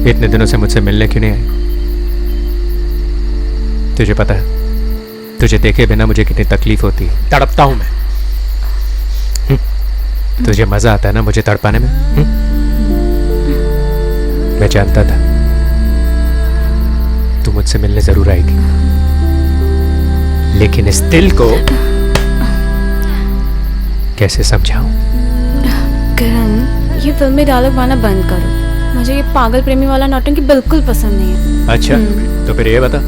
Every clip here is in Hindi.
इतने दिनों से मुझसे मिलने क्यों नहीं आई? तुझे पता है, तुझे देखे बिना मुझे कितनी तकलीफ होती है, तड़पता हूं मैं। तुझे मजा आता है ना मुझे तड़पाने में? मैं जानता था तू मुझसे मिलने जरूर आएगी, लेकिन इस दिल को कैसे समझाऊं? करण, ये फिल्मी डायलॉग मारना बंद करो। मुझे ये पागल प्रेमी वाला नौटंकी बिल्कुल पसंद नहीं है। अच्छा, तो फिर ये बता,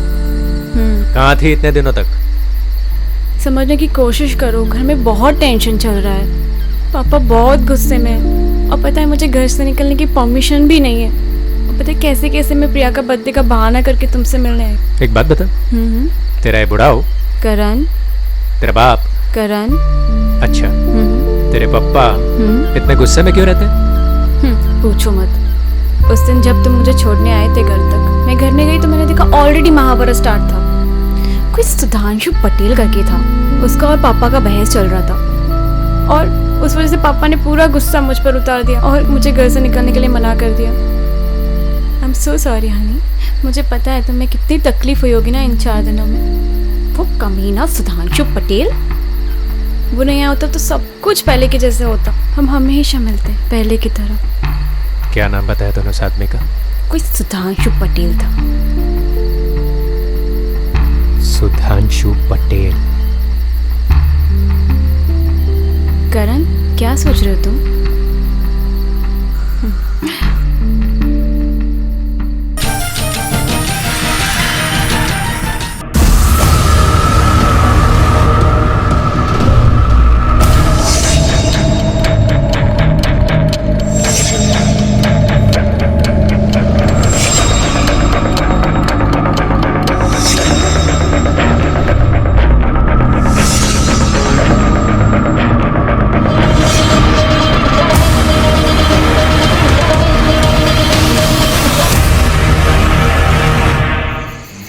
कहाँ थी इतने दिनों तक? समझने की कोशिश करो, घर में बहुत टेंशन चल रहा है। पापा बहुत गुस्से में है और पता है मुझे घर से निकलने की परमिशन भी नहीं है। और पता है कैसे कैसे मैं प्रिया का बर्थडे का बहाना करके तुमसे मिलने आई। एक बात बता, तेरा ये बुढ़ा हो करण, तेरा बाप करण, अच्छा तेरे पापा इतने गुस्से में क्यों रहते हैं? पूछो मत। उस दिन जब तुम मुझे छोड़ने आए थे घर तक, मैं घर में गई तो मैंने देखा ऑलरेडी महाभारत स्टार्ट था। कोई सुधांशु पटेल करके था, उसका और पापा का बहस चल रहा था और उस वजह से पापा ने पूरा गुस्सा मुझ पर उतार दिया और मुझे घर से निकलने के लिए मना कर दिया। I am so sorry Honey. मुझे पता है तुम्हें कितनी तकलीफ हुई होगी ना इन 4 दिनों में। वो कमीना सुधांशु पटेल, वो नहीं होता तो सब कुछ पहले के जैसे होता। हम हमेशा मिलते पहले की तरह। क्या नाम बताया दोनों उस आदमी का? कोई सुधांशु पटेल था। सुधांशु पटेल? करण, क्या सोच रहे हो तुम?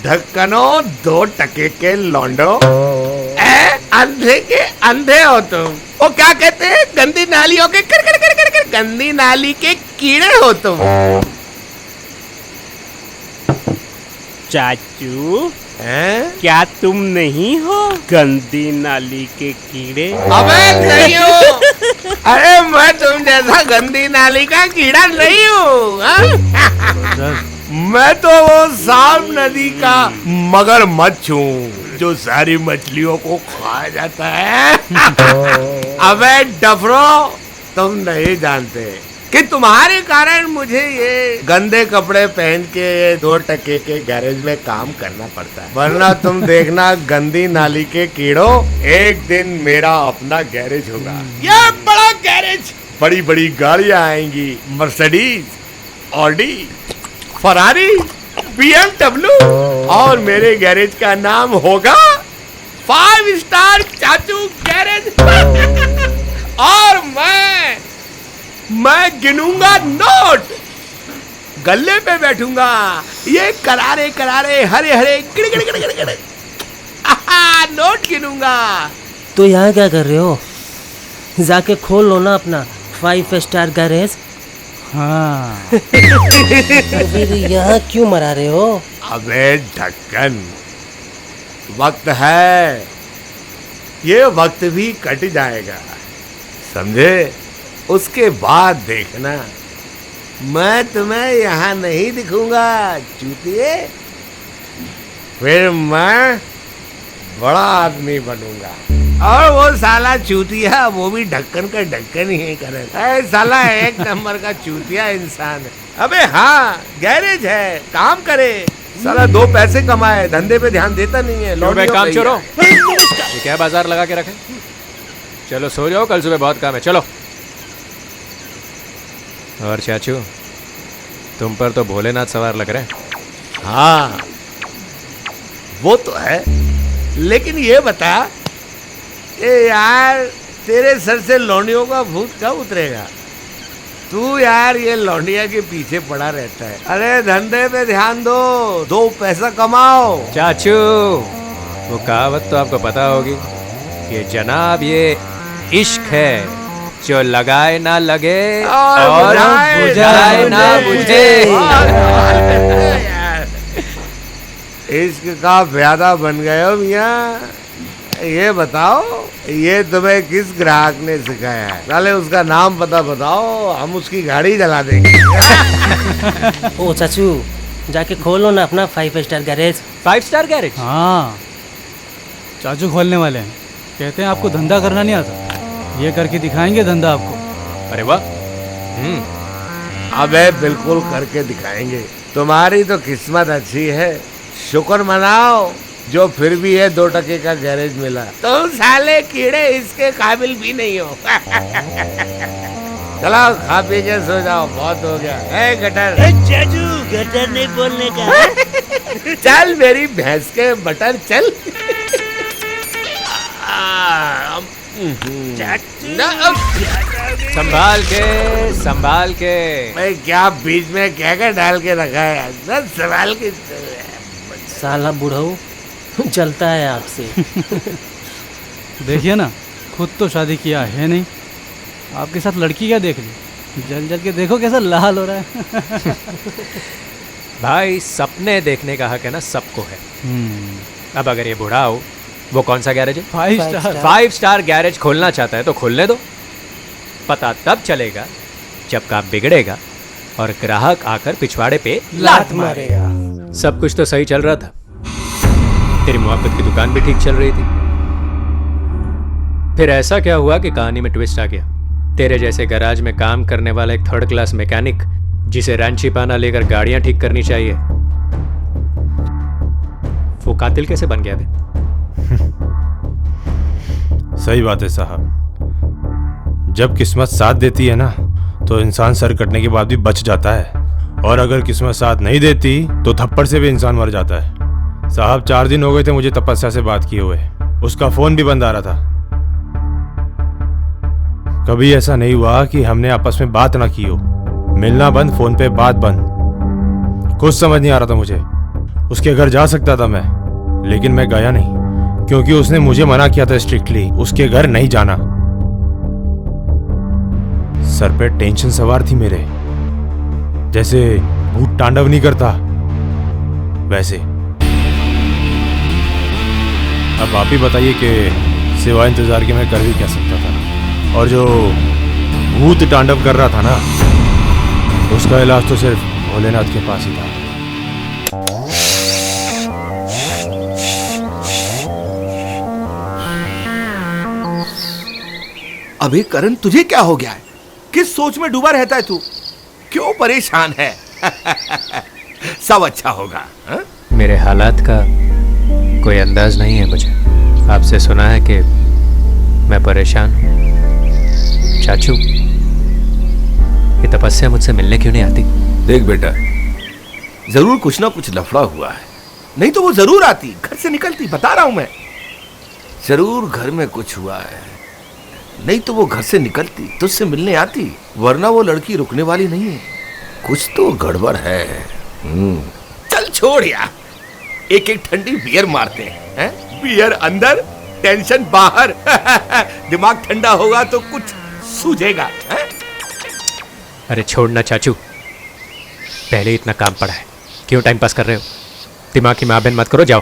ढक्कनों 2 टके के लौंडो, अंधे के अंधे हो तुम। वो क्या कहते हैं, गंदी नालियों के कर कर कर कर कर गंदी नाली के कीड़े हो तुम। चाचू, क्या तुम नहीं हो गंदी नाली के कीड़े? अबे नहीं हो। अरे मैं तुम जैसा गंदी नाली का कीड़ा नहीं हूँ। मैं तो वो साफ नदी का मगरमच्छ हूँ जो सारी मछलियों को खा जाता है। अबे डफरो, तुम नहीं जानते कि तुम्हारे कारण मुझे ये गंदे कपड़े पहन के 2 टके के गैरेज में काम करना पड़ता है। वरना तुम देखना गंदी नाली के कीड़ों, एक दिन मेरा अपना गैरेज होगा। ये बड़ा गैरेज, बड़ी बड़ी गाड़ियां आएंगी, मर्सिडीज, ऑडी, फरारी, BMW, और मेरे गैरेज का नाम होगा 5 स्टार चाचू गैरेज। और मैं गिनूंगा नोट, गले पे बैठूंगा, ये करारे करारे हरे हरे गिड़ गिड़ गिड़ गिड़ गिड़ नोट गिनूंगा। तो यहाँ क्या कर रहे हो? जाके खोल लो ना अपना 5 स्टार गैरेज। हाँ। तो फिर यहाँ क्यों मरा रहे हो? अबे ढक्कन, वक्त है, ये वक्त भी कट जाएगा, समझे? उसके बाद देखना, मैं तुम्हें यहाँ नहीं दिखूंगा चूतिए। फिर मैं बड़ा आदमी बनूंगा और वो साला चूतिया, वो भी ढक्कन का ढक्कन ही करे। साला 1 नंबर का चूतिया इंसान है। अबे हाँ, गैरेज है, काम करे, साला 2 पैसे कमाए, धंधे पे ध्यान देता नहीं है। काम छोड़ो, ये क्या बाजार लगा के रखे? चलो सो जाओ, कल सुबह बहुत काम है, चलो। और चाचू, तुम पर तो भोलेनाथ सवार लग रहे हैं। हाँ वो तो है, लेकिन ये बता, ये यार तेरे सर से लौंडियों का भूत कब उतरेगा? तू यार ये लौंडिया के पीछे पड़ा रहता है। अरे धंधे पे ध्यान दो, 2 पैसा कमाओ। चाचू, वो कहावत तो आपको पता होगी कि जनाब ये इश्क है, जो लगाए ना लगे और बुझाए ना बुझे। इश्क का प्यादा बन गए हो मियाँ। ये बताओ, ये तुम्हें किस ग्राहक ने सिखाया है? साले उसका नाम पता बताओ, हम उसकी गाड़ी जला देंगे। ओ चाचू, जाके खोलो ना अपना 5 स्टार गैरेज। 5 star garage? हाँ, चाचू खोलने वाले हैं। कहते हैं आपको धंधा करना नहीं आता, ये करके दिखाएंगे धंधा आपको। अरे वाह। अबे बिल्कुल करके दिखाएंगे। तुम्हारी तो किस्मत अच्छी है, शुक्र मनाओ जो फिर भी है 2 टके का गैरेज मिला। तुम साले कीड़े इसके काबिल भी नहीं हो। चलो खा पी के सो जाओ, बहुत हो गया। गटर चाचू, गटर नहीं बोलने का। चल मेरी भैंस के बटर चल। संभाल के संभाल के। भाई क्या बीच में क्या डाल के रखा है? संभाल के। साला बुढ़ऊ चलता है आपसे। देखिए ना, खुद तो शादी किया है नहीं, आपके साथ लड़की क्या देख ली। जल जल के देखो कैसा लाल हो रहा है। भाई सपने देखने का हक है ना सबको है। अब अगर ये बूढ़ा हो, वो कौन सा गैरेज है? 5 स्टार। 5 स्टार गैरेज खोलना चाहता है तो खोलने दो। पता तब चलेगा जब काम बिगड़ेगा और ग्राहक आकर पिछवाड़े पे लात मारेगा। सब कुछ तो सही चल रहा था, तेरी मोहब्बत की दुकान भी ठीक चल रही थी। फिर ऐसा क्या हुआ कि कहानी में ट्विस्ट आ गया? तेरे जैसे गैराज में काम करने वाला एक 3rd क्लास मैकेनिक, जिसे रैंची पाना लेकर गाड़ियां ठीक करनी चाहिए, वो कातिल कैसे बन गया बे? सही बात है साहब, जब किस्मत साथ देती है ना तो इंसान सर कटने के बाद भी बच जाता है, और अगर किस्मत साथ नहीं देती तो थप्पड़ से भी इंसान मर जाता है। साहब 4 दिन हो गए थे मुझे तपस्या से बात किए हुए, उसका फोन भी बंद आ रहा था। कभी ऐसा नहीं हुआ कि हमने आपस में बात ना की हो, मिलना बंद, फोन पे बात बंद। कुछ समझ नहीं आ रहा था मुझे। उसके घर जा सकता था मैं, लेकिन मैं गया नहीं क्योंकि उसने मुझे मना किया था स्ट्रिक्टली उसके घर नहीं जाना। सर पे टेंशन सवार थी मेरे, जैसे भूत तांडव नहीं करता वैसे। अब आप ही बताइए कि सिवाय इंतजार के मैं कर भी क्या सकता था। और जो भूत तांडव कर रहा था ना, उसका इलाज तो सिर्फ भोलेनाथ के पास ही था। अबे करण, तुझे क्या हो गया है? किस सोच में डूबा रहता है तू? क्यों परेशान है? सब अच्छा होगा। हा? मेरे हालात का कोई अंदाज नहीं है मुझे। आपसे सुना है कि मैं परेशान हूँ। चाचू, ये तपस्या मुझसे मिलने क्यों नहीं आती? देख बेटा, जरूर कुछ ना कुछ लफड़ा हुआ है, नहीं तो वो जरूर आती, घर से निकलती। बता रहा हूं मैं, जरूर घर में कुछ हुआ है, नहीं तो वो घर से निकलती, तुझसे मिलने आती। वरना वो लड़की रुकने वाली नहीं है, कुछ तो गड़बड़ है। चल छोड़ यार, एक एक ठंडी बियर मारते हैं। बियर अंदर, टेंशन बाहर। दिमाग ठंडा होगा तो कुछ सूझेगा। अरे छोड़ना चाचू, पहले इतना काम पड़ा है, क्यों टाइम पास कर रहे हो? दिमाग की माँ बहन मत करो, जाओ।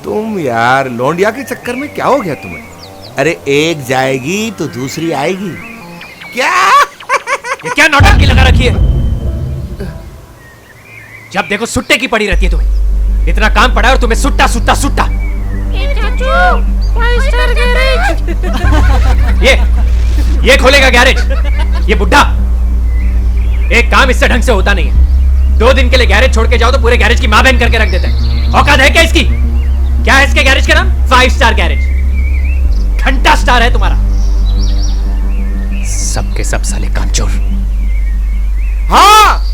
तुम यार लौंडिया के चक्कर में क्या हो गया तुम्हें? अरे एक जाएगी तो दूसरी आएगी। क्या ये क्या नौटंकी लगा रखी है? जब देखो सुट्टे की पड़ी रहती है तुम्हें। इतना काम पड़ा है और तुम्हें सुट्टा सुट्टा सुट्टा। ये खोलेगा गैरेज, ये बुड्ढा। एक काम इससे ढंग से होता नहीं है। 2 दिन के लिए गैरेज छोड़ के जाओ तो पूरे गैरेज की माँ बहन करके रख देता है। औकात है क्या इसकी? क्या है इसके गैरेज का नाम? 5 स्टार गैरेज। घंटा स्टार है तुम्हारा। सबके सब साले कामचोर। हाँ,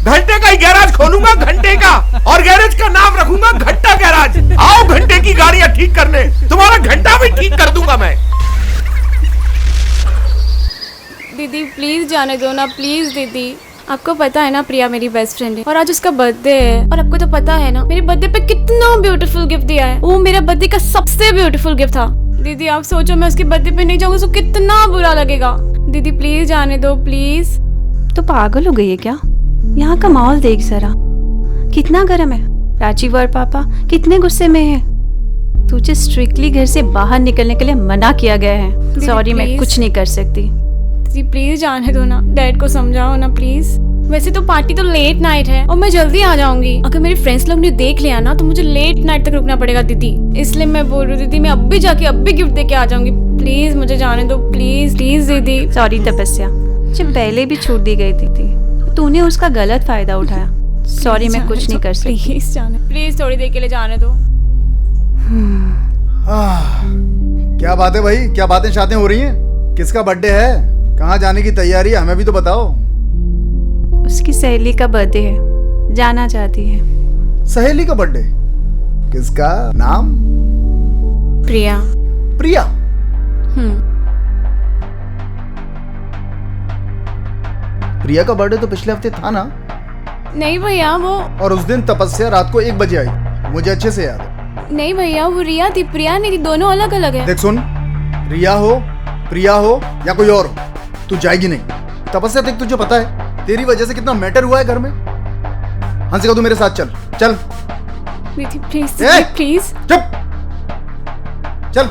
घंटे का ही गैराज खोलूंगा, घंटे का, और गैरेज का नाम रखूंगा घंटा गैराज। आओ घंटे की गाड़ियां ठीक करने, तुम्हारा घंटा भी ठीक कर दूंगा मैं। दीदी प्लीज जाने दो ना, प्लीज दीदी। आपको पता है ना प्रिया मेरी बेस्ट फ्रेंड है और आज उसका बर्थडे है, और आपको तो पता है ना मेरे बर्थडे पे कितना ब्यूटीफुल गिफ्ट दिया है। वो मेरा बर्थडे का सबसे ब्यूटीफुल गिफ्ट था। दीदी आप सोचो मैं उसके बर्थडे पे नहीं जाऊंगी तो कितना बुरा लगेगा। दीदी प्लीज जाने दो प्लीज। तो पागल हो गई है क्या? यहाँ का माहौल देख जरा, कितना गर्म है। राजीव और पापा कितने गुस्से में हैं। तुझे स्ट्रिक्टली घर से बाहर निकलने के लिए मना किया गया है। सॉरी मैं कुछ नहीं कर सकती। दीदी प्लीज जाने दो ना, डैड को समझाओ ना प्लीज। वैसे तो पार्टी तो लेट नाइट है और मैं जल्दी आ जाऊंगी। अगर मेरे फ्रेंड्स लोग ने देख लिया ना तो मुझे लेट नाइट तक रुकना पड़ेगा दीदी। इसलिए मैं बोल रही हूँ दीदी मैं अभी जाके अभी गिफ्ट दे के आ जाऊंगी। प्लीज मुझे जाने दो प्लीज प्लीज दीदी। सॉरी तपस्या, मुझे पहले भी छूट दी गई थी, तूने उसका गलत फायदा उठाया। सॉरी मैं कुछ नहीं कर सकती। प्लीज जाने, प्लीज थोड़ी देर के लिए जाने दो। क्या बात है भाई, क्या बातें शादियां हो रही हैं? किसका बर्थडे है? कहाँ जाने की तैयारी है? हमें भी तो बताओ। उसकी सहेली का बर्थडे है, जाना चाहती है। सहेली का बर्थडे? किसका? नाम? प्रिया। प्रिया? प्रिया का बर्थडे तो पिछले हफ्ते था ना? नहीं भैया वो। और उस दिन तपस्या रात को 1 बजे आई, मुझे अच्छे से याद है। नहीं भैया वो रिया थी, प्रिया नहीं थी, दोनों अलग अलग है। देख सुन, रिया हो, प्रिया हो या कोई और हो, तू जाएगी नहीं। तपस्या देख तुझे पता है तेरी वजह से कितना मैटर हुआ है घर में। हंसिका तू मेरे साथ चल चल। प्लीज प्लीज चुप चल।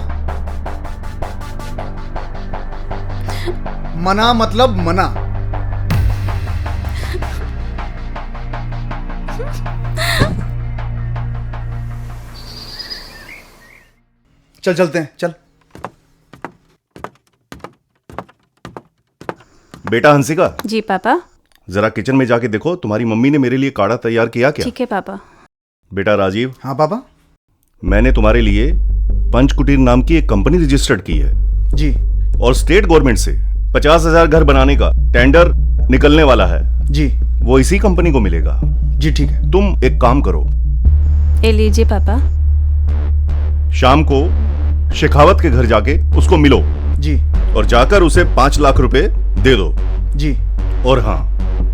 मना मतलब मना। चल चलते हैं चल। बेटा हंसिका। जी पापा। जरा किचन में जाके देखो तुम्हारी मम्मी ने मेरे लिए काढ़ा तैयार किया क्या? ठीक है पापा। बेटा राजीव। हाँ पापा। मैंने तुम्हारे लिए पंचकुटीर नाम की एक कंपनी रजिस्टर्ड की है जी, और स्टेट गवर्नमेंट से 50,000 घर बनाने का टेंडर निकलने वाला है जी। वो इसी कंपनी को मिलेगा जी ठीक है। तुम एक काम करो, ये लीजिए पापा। शाम को शेखावत के घर जाके उसको मिलो जी, और जाकर उसे 5 लाख रुपए दे दो जी। और हाँ,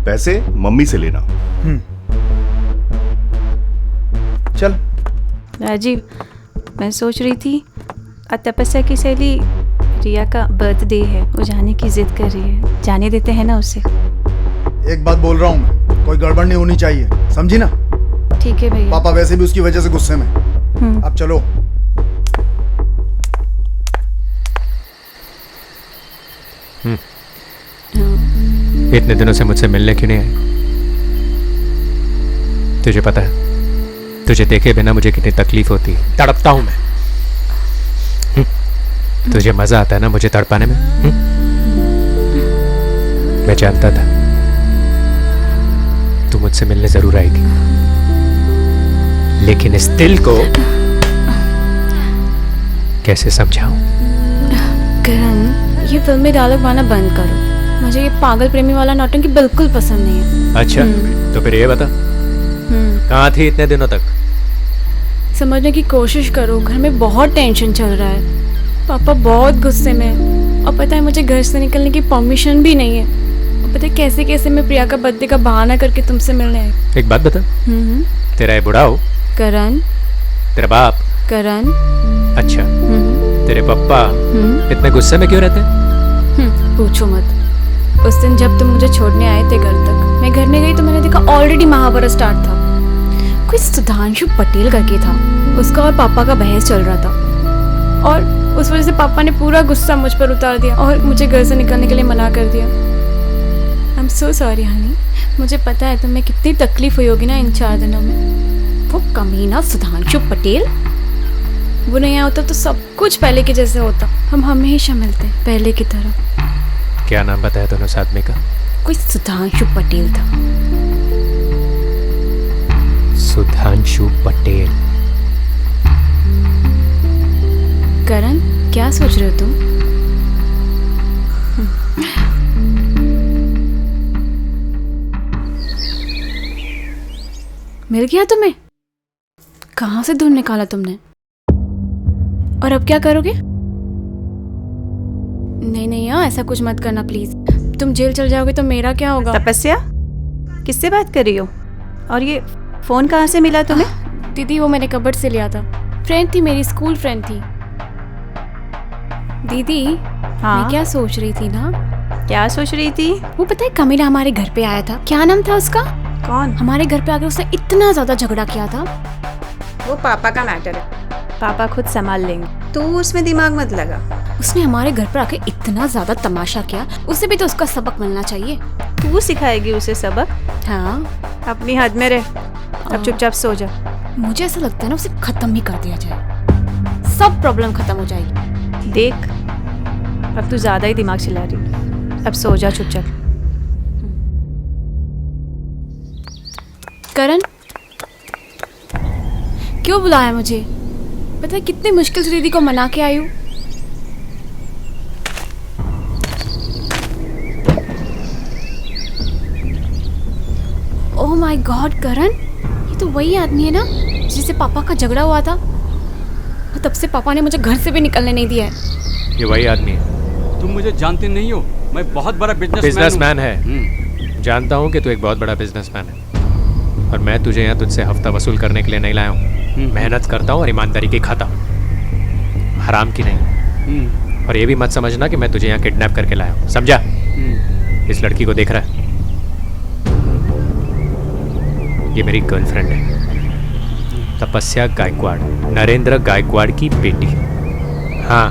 पैसे मम्मी से लेना। चल। राजीव मैं सोच रही थी तपस्या की सहेली रिया का बर्थडे है, वो जाने की जिद कर रही है, जाने देते हैं ना उसे। एक बात बोल रहा हूँ मैं, कोई गड़बड़ नहीं होनी चाहिए, समझी ना? ठीक है भैया। पापा वैसे भी उसकी वजह से गुस्से में। अब चलो। इतने दिनों से मुझसे मिलने क्यों नहीं आई? तुझे पता है तुझे देखे बिना मुझे कितनी तकलीफ होती है, तड़पता हूं मैं। तुझे मजा आता है ना मुझे तड़पाने में? मैं जानता था तू मुझसे मिलने जरूर आएगी, लेकिन इस दिल को कैसे समझाऊं? करण, ये फिल्मी डायलॉग मारना बंद करो। मुझे ये पागल प्रेमी वाला नौटंकी बिल्कुल पसंद नहीं है। अच्छा तो फिर ये बता कहाँ थी इतने दिनों तक? समझने की कोशिश करो, घर में बहुत टेंशन चल रहा है। पापा बहुत गुस्से में है और पता है मुझे घर से निकलने की परमिशन भी नहीं है। और पता है कैसे कैसे मैं प्रिया का बर्थडे का बहाना करके तुमसे मिलने आई। एक बात बता, तेरा ये बुढ़ा हो करण, तेरा बाप करण, अच्छा तेरे पापा इतने गुस्से में क्यों रहते हैं? पूछो मत। उस दिन जब तुम मुझे छोड़ने आए थे घर तक, मैं घर में गई तो मैंने देखा ऑलरेडी महाभारत स्टार्ट था। कोई सुधांशु पटेल करके था, उसका और पापा का बहस चल रहा था और उस वजह से पापा ने पूरा गुस्सा मुझ पर उतार दिया और मुझे घर से निकलने के लिए मना कर दिया। I am so sorry Honey, मुझे पता है तुम्हें कितनी तकलीफ हुई होगी ना इन 4 दिनों में। वो कमीना सुधांशु पटेल, वो नहीं आया होता तो सब कुछ पहले के जैसे होता। हम हमेशा मिलते पहले की तरह। क्या नाम बताया दोनों से आदमी का? कोई सुधांशु पटेल था। सुधांशु पटेल। करण क्या सोच रहे हो तुम? मिल गया तुम्हें? कहाँ से ढूंढ निकाला तुमने? और अब क्या करोगे? नहीं नहीं यार, ऐसा कुछ मत करना प्लीज। तुम जेल चल जाओगे तो मेरा क्या होगा? तपस्या, किससे बात कर रही हो? और ये फोन कहाँ से मिला तुम्हें? दीदी वो मैंने कबर्ड से लिया था। फ्रेंड थी मेरी, स्कूल फ्रेंड थी। दीदी हाँ? मैं क्या सोच रही थी ना, क्या सोच रही थी? वो पता है कमीना हमारे घर पे आया था, क्या नाम था उसका? कौन? हमारे घर पे आकर उसने इतना ज्यादा झगड़ा किया था। वो पापा का मैटर है, पापा खुद संभाल लेंगे, तू उसमें दिमाग मत लगा। उसने हमारे घर पर आके इतना ज्यादा तमाशा किया, उसे भी तो उसका सबक मिलना चाहिए। तू सिखाएगी उसे सबक? हाँ अपनी हद में रह, अब चुपचाप सो जा। मुझे ऐसा लगता है ना उसे खत्म ही कर दिया जाए, सब प्रॉब्लम खत्म हो जाएगी। देख अब तू ज्यादा ही दिमाग चला रही, अब सो जा चुपचाप। करण क्यों बुलाया मुझे? पता है कितनी मुश्किल से दीदी को मना के आई हूँ। ओह माय गॉड करण, ये तो वही आदमी है ना जिससे पापा का झगड़ा हुआ था, और तब से पापा ने मुझे घर से भी निकलने नहीं दिया है। ये वही आदमी है। तुम मुझे जानते नहीं हो, मैं बहुत बड़ा बिजनेसमैन है। जानता हूँ कि तू एक बहुत बड़ा बिजनेसमैन है, और मैं तुझे यहाँ तुझसे हफ्ता वसूल करने के लिए नहीं लाया हूँ। मेहनत करता हूँ और ईमानदारी की खाता हूँ, हराम की नहीं। और ये भी मत समझना कि मैं तुझे यहाँ किडनैप करके लाया हूँ, समझा? इस लड़की को देख रहा है, ये मेरी गर्लफ्रेंड है, तपस्या गायकवाड़, नरेंद्र गायकवाड़ की बेटी। हाँ,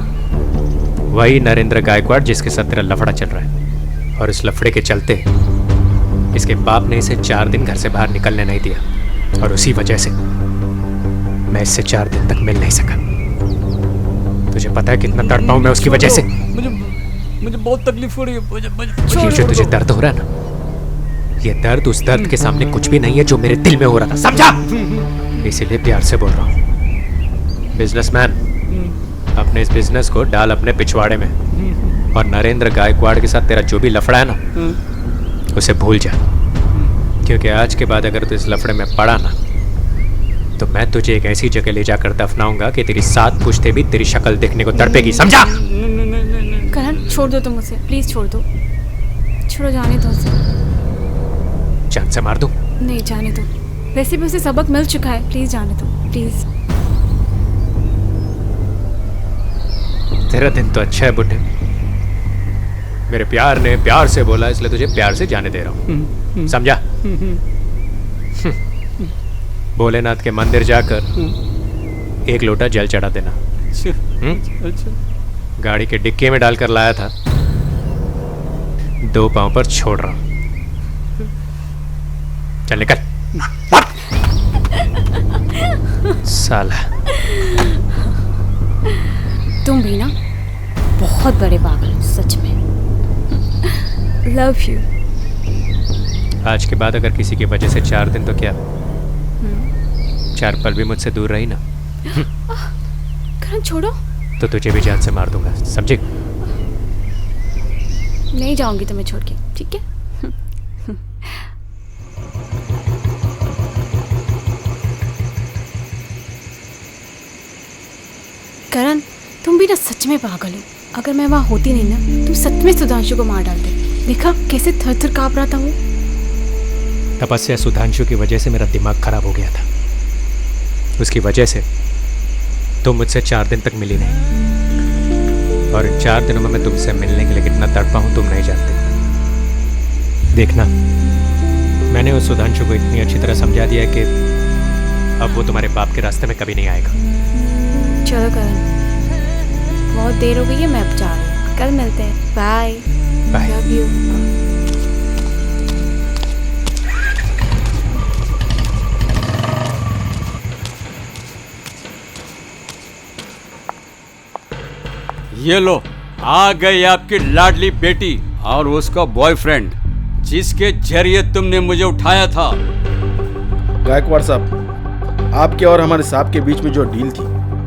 वही नरेंद्र गायकवाड़ जिसके साथ तेरा लफड़ा चल रहा है, और इस लफड़े के चलते इसके बाप ने इसे 4 दिन घर से बाहर निकलने नहीं दिया, और उसी वजह से मैं इससे 4 दिन तक मिल नहीं सका। तुझे पता है कितना तड़पा हूं मैं उसकी वजह से? मुझे बहुत तकलीफ हो रही है। ये जो तुझे दर्द हो रहा है ना, ये दर्द उस दर्द के सामने कुछ भी नहीं है जो मेरे दिल में हो रहा था, समझा? इसीलिए प्यार से बोल रहा हूँ। बिजनेसमैन, अपने इस बिजनेस को डाल अपने पिछवाड़े में, और नरेंद्र गायकवाड़ के साथ तेरा जो भी लफड़ा है ना, उसे भूल जा। क्योंकि आज के बाद अगर तू इस लफड़े में पड़ा ना, तो मैं तुझे एक ऐसी जगह ले जाकर दफनाऊंगा कि तेरी 7 पुश्ते भी तेरी शक्ल देखने को तड़पेगी, समझा? करण छोड़ दो तुम उसे, प्लीज छोड़ दो, छोड़ो, जाने दो उसे। जान से मार दूं? नहीं, जाने दो, वैसे भी उसे सबक मिल चुका है, प्लीज जाने दो, प्लीज। तेरा दिन तो अच्छा है बुड्ढे, मेरे प्यार ने प्यार से बोला, इसलिए तुझे प्यार से जाने दे रहा हूँ, समझा? भोलेनाथ के मंदिर जाकर 1 लोटा जल चढ़ा देना। गाड़ी के डिक्की में डालकर लाया था, 2 पांव पर छोड़ रहा हूं। चल निकल। साला तुम भी ना बहुत बड़े पागल हो, सच में। Love you. आज के बाद अगर किसी की वजह से 4 दिन तो क्या, 4 पल भी मुझसे दूर रही ना, करण छोड़ो। तो तुझे भी जान से मार दूंगा, समझे? नहीं जाऊंगी तुम्हें छोड़ के, ठीक है? करण तुम भी ना सच में पागल हो, अगर मैं वहां होती नहीं ना, तुम सच में सुधांशु को मार डालते। देखा कैसे थर थर कांप रहा था वो। तपस्या, सुधांशु की वजह से मेरा दिमाग खराब हो गया था, उसकी वजह से तुम मुझसे 4 दिन तक मिली नहीं, और इन 4 दिनों में मैं तुमसे मिलने के लिए कितना तड़पा हूं तुम नहीं जानते। देखना, मैंने उस सुधांशु को इतनी अच्छी तरह समझा दिया कि अब वो तुम्हारे बाप के रास्ते में कभी नहीं आएगा। चलो करण, बहुत देर हो गई है, मैं अब जा रही हूँ, कल मिलते हैं, बाय बाय। Love you. ये लो, आ गई आपकी लाडली बेटी और उसका बॉयफ्रेंड, जिसके जरिए तुमने मुझे उठाया था। गायकवाड़ साहब, आपके और हमारे साहब के बीच में जो डील थी,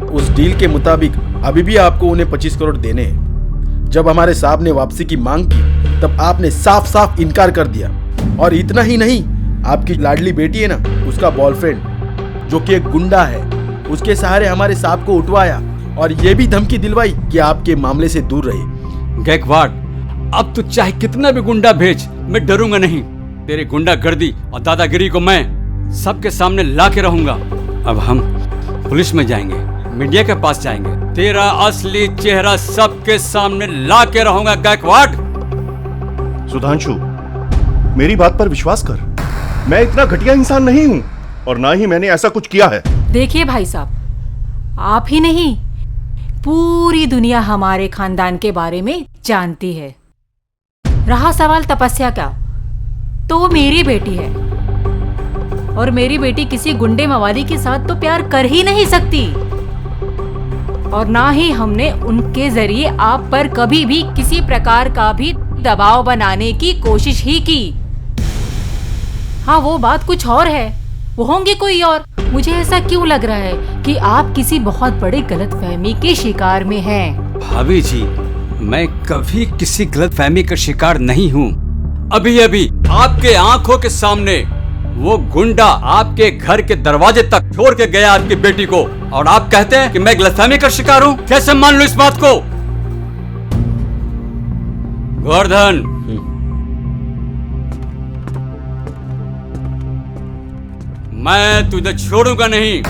उस डील के मुताबिक अभी भी आपको उन्हें 25 करोड़ देने हैं। जब हमारे साहब ने वापसी की मांग की, तब आपने साफ साफ इनकार कर दिया। और इतना ही नहीं, आपकी लाडली बेटी है ना, उसका बॉयफ्रेंड जो कि एक गुंडा है, उसके सहारे हमारे साहब को उठवाया और ये भी धमकी दिलवाई कि आपके मामले से दूर रहे। गायकवाड़, अब तू चाहे कितना भी गुंडा भेज, मैं डरूंगा नहीं। तेरे गुंडागर्दी और दादागिरी को मैं सबके सामने ला के रहूंगा। अब हम पुलिस में जाएंगे, मीडिया के पास जाएंगे। तेरा असली चेहरा सबके सामने ला के रहूंगा गायकवाड़। सुधांशु, मेरी बात पर विश्वास कर। मैं इतना घटिया इंसान नहीं हूं और ना ही मैंने ऐसा कुछ किया है। देखिए भाई साहब, आप ही नहीं, पूरी दुनिया हमारे खानदान के बारे में जानती है। रहा सवाल तपस्या का, तो वो मेरी बेटी है और मेरी बेटी किसी गुंडे मवाली के साथ तो प्यार कर ही नहीं सकती, और ना ही हमने उनके जरिए आप पर कभी भी किसी प्रकार का भी दबाव बनाने की कोशिश ही की। हाँ, वो बात कुछ और है, वो होंगे कोई और। मुझे ऐसा क्यों लग रहा है कि आप किसी बहुत बड़े गलतफहमी के शिकार में हैं। भाभी जी, मैं कभी किसी गलतफहमी का शिकार नहीं हूँ। अभी अभी आपके आंखों के सामने वो गुंडा आपके घर के दरवाजे तक छोड़ के गया आपकी बेटी को, और आप कहते हैं कि मैं गलतफहमी का शिकार हूँ। कैसे मान लूं इस बात को? गोवर्धन, मैं तुझे छोड़ूंगा नहीं।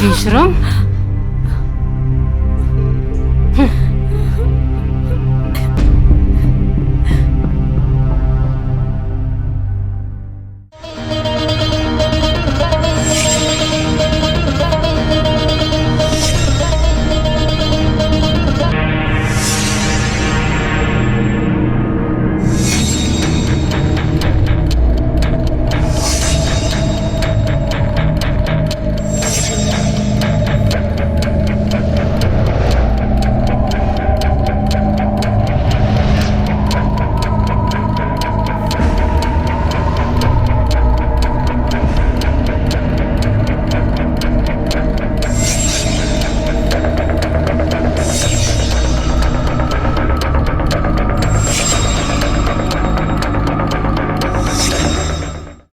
विश्रम,